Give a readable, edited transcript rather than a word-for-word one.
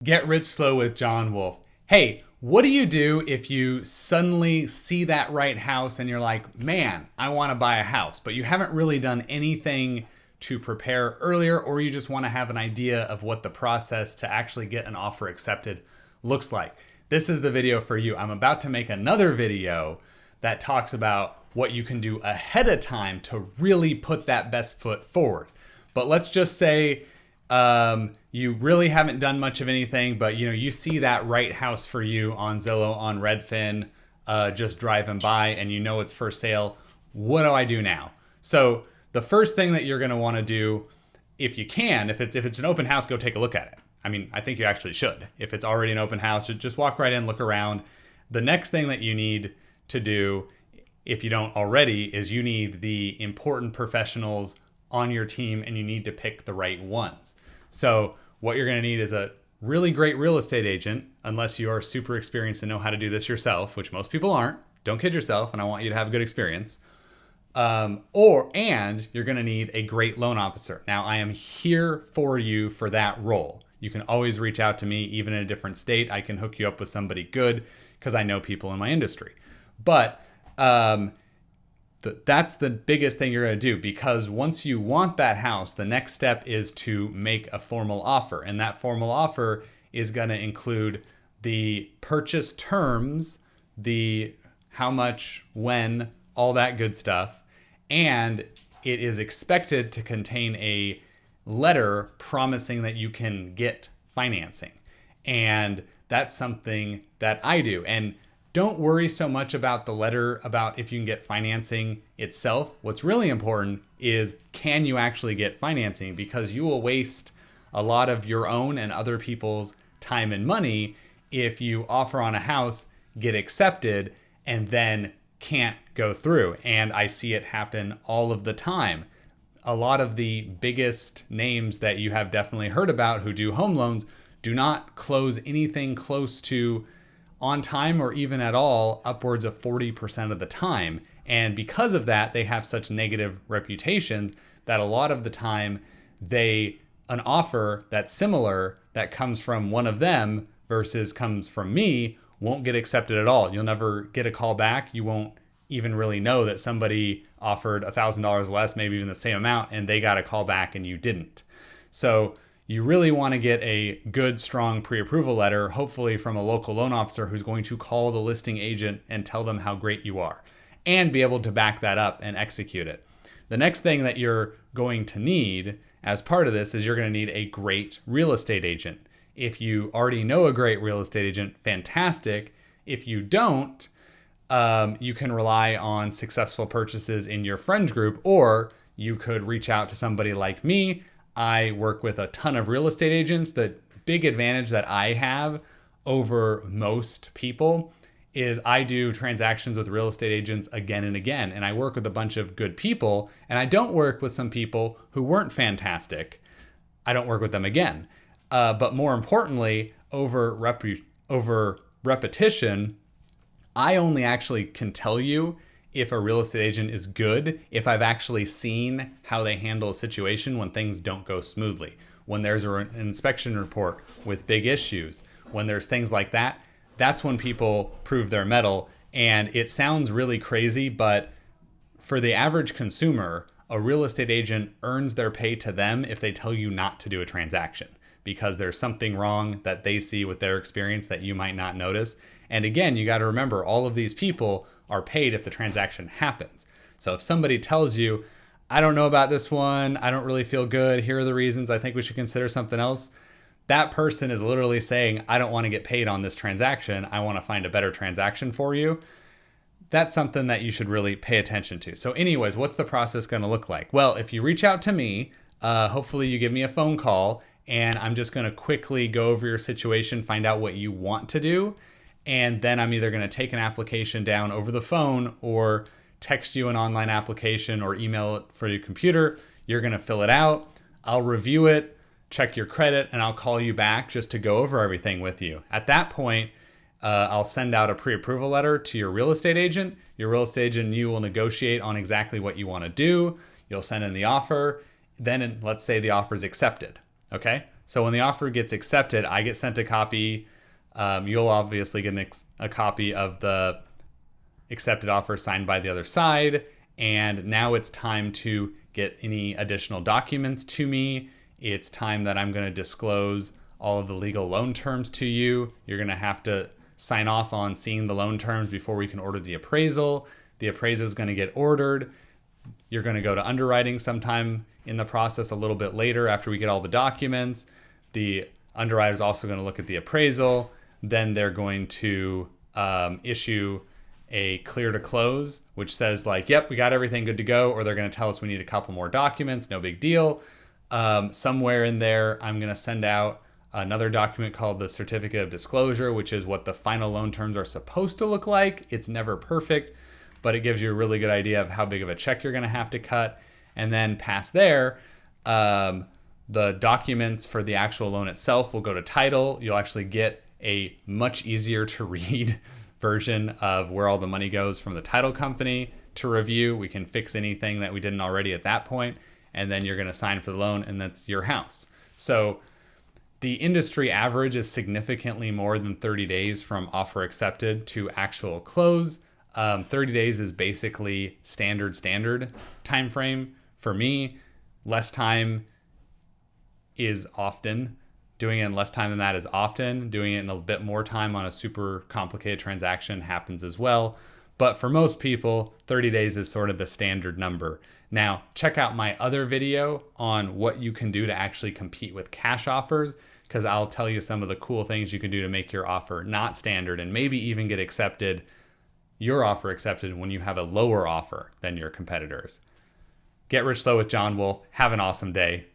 Get Rich Slow with John Wolf. Hey, what do you do if you suddenly see that right house and you're like, man, I want to buy a house, but you haven't really done anything to prepare earlier, or you just want to have an idea of what the process to actually get an offer accepted looks like? This is the video for you. I'm about to make another video that talks about what you can do ahead of time to really put that best foot forward. But let's just say you really haven't done much of anything, but you see that right house for you on Zillow, on Redfin, just driving by, and you know it's for sale. What do I do now? So the first thing that you're going to want to do, if you can, if it's an open house, go take a look at it. I mean, I think you actually should. If it's already an open house, just walk right in, look around. The next thing that you need to do, if you don't already, is you need the important professionals on your team, and you need to pick the right ones. So what you're going to need is a really great real estate agent, unless you are super experienced and know how to do this yourself, which most people aren't. Don't kid yourself, and I want you to have a good experience. And you're going to need a great loan officer. Now, I am here for you for that role. You can always reach out to me, even in a different state. I can hook you up with somebody good because I know people in my industry. But that's the biggest thing you're going to do, because once you want that house, the next step is to make a formal offer. And that formal offer is going to include the purchase terms, the how much, when, all that good stuff. And it is expected to contain a letter promising that you can get financing. And that's something that I do. And don't worry so much about the letter about if you can get financing itself. What's really important is, can you actually get financing? Because you will waste a lot of your own and other people's time and money if you offer on a house, get accepted, and then can't go through. And I see it happen all of the time. A lot of the biggest names that you have definitely heard about who do home loans do not close anything close to on time, or even at all, upwards of 40% of the time. And because of that, they have such negative reputations that a lot of the time an offer that's similar that comes from one of them versus comes from me won't get accepted at all. You'll never get a call back. You won't even really know that somebody offered $1,000 less, maybe even the same amount, and they got a call back and you didn't. So you really want to get a good, strong pre-approval letter, hopefully from a local loan officer who's going to call the listing agent and tell them how great you are, and be able to back that up and execute it. The next thing that you're going to need as part of this is you're going to need a great real estate agent. If you already know a great real estate agent, fantastic. If you don't, you can rely on successful purchases in your friends group, or you could reach out to somebody like me. I work with a ton of real estate agents. The big advantage that I have over most people is I do transactions with real estate agents again and again. And I work with a bunch of good people, and I don't work with some people who weren't fantastic. I don't work with them again. But more importantly, over repetition, I only actually can tell you if a real estate agent is good if I've actually seen how they handle a situation when things don't go smoothly. When there's an inspection report with big issues, when there's things like that, that's when people prove their mettle. And it sounds really crazy, but for the average consumer, a real estate agent earns their pay to them if they tell you not to do a transaction, because there's something wrong that they see with their experience that you might not notice. And again, you got to remember, all of these people are paid if the transaction happens. So if somebody tells you, I don't know about this one, I don't really feel good, here are the reasons, I think we should consider something else, that person is literally saying, I don't want to get paid on this transaction, I want to find a better transaction for you. That's something that you should really pay attention to. So anyways, what's the process going to look like? Well, if you reach out to me, hopefully you give me a phone call, and I'm just going to quickly go over your situation, find out what you want to do. And then I'm either going to take an application down over the phone, or text you an online application, or email it for your computer. You're going to fill it out. I'll review it, check your credit, and I'll call you back just to go over everything with you. At that point, I'll send out a pre-approval letter to your real estate agent. Your real estate agent and you will negotiate on exactly what you want to do. You'll send in the offer. Then let's say the offer is accepted. Okay, So when the offer gets accepted, I get sent a copy. You'll obviously get a copy of the accepted offer signed by the other side. And now it's time to get any additional documents to me. It's time that I'm going to disclose all of the legal loan terms to you. You're going to have to sign off on seeing the loan terms before we can order the appraisal. The appraisal is going to get ordered. You're going to go to underwriting sometime in the process a little bit later after we get all the documents. The underwriter is also going to look at the appraisal. Then they're going to issue a clear to close, which says like, yep, we got everything good to go. Or they're going to tell us we need a couple more documents. No big deal. Somewhere in there, I'm going to send out another document called the certificate of disclosure, which is what the final loan terms are supposed to look like. It's never perfect, but it gives you a really good idea of how big of a check you're going to have to cut. And then past there, the documents for the actual loan itself will go to title. You'll actually get a much easier to read version of where all the money goes from the title company to review. We can fix anything that we didn't already at that point, and then you're going to sign for the loan, and that's your house. So the industry average is significantly more than 30 days from offer accepted to actual close. 30 days is basically standard time frame. For me, less time is often. Doing it in less time than that is often. Doing it in a bit more time on a super complicated transaction happens as well. But for most people, 30 days is sort of the standard number. Now, check out my other video on what you can do to actually compete with cash offers, because I'll tell you some of the cool things you can do to make your offer not standard and maybe even get your offer accepted when you have a lower offer than your competitors. Get rich slow with John Wolf. Have an awesome day.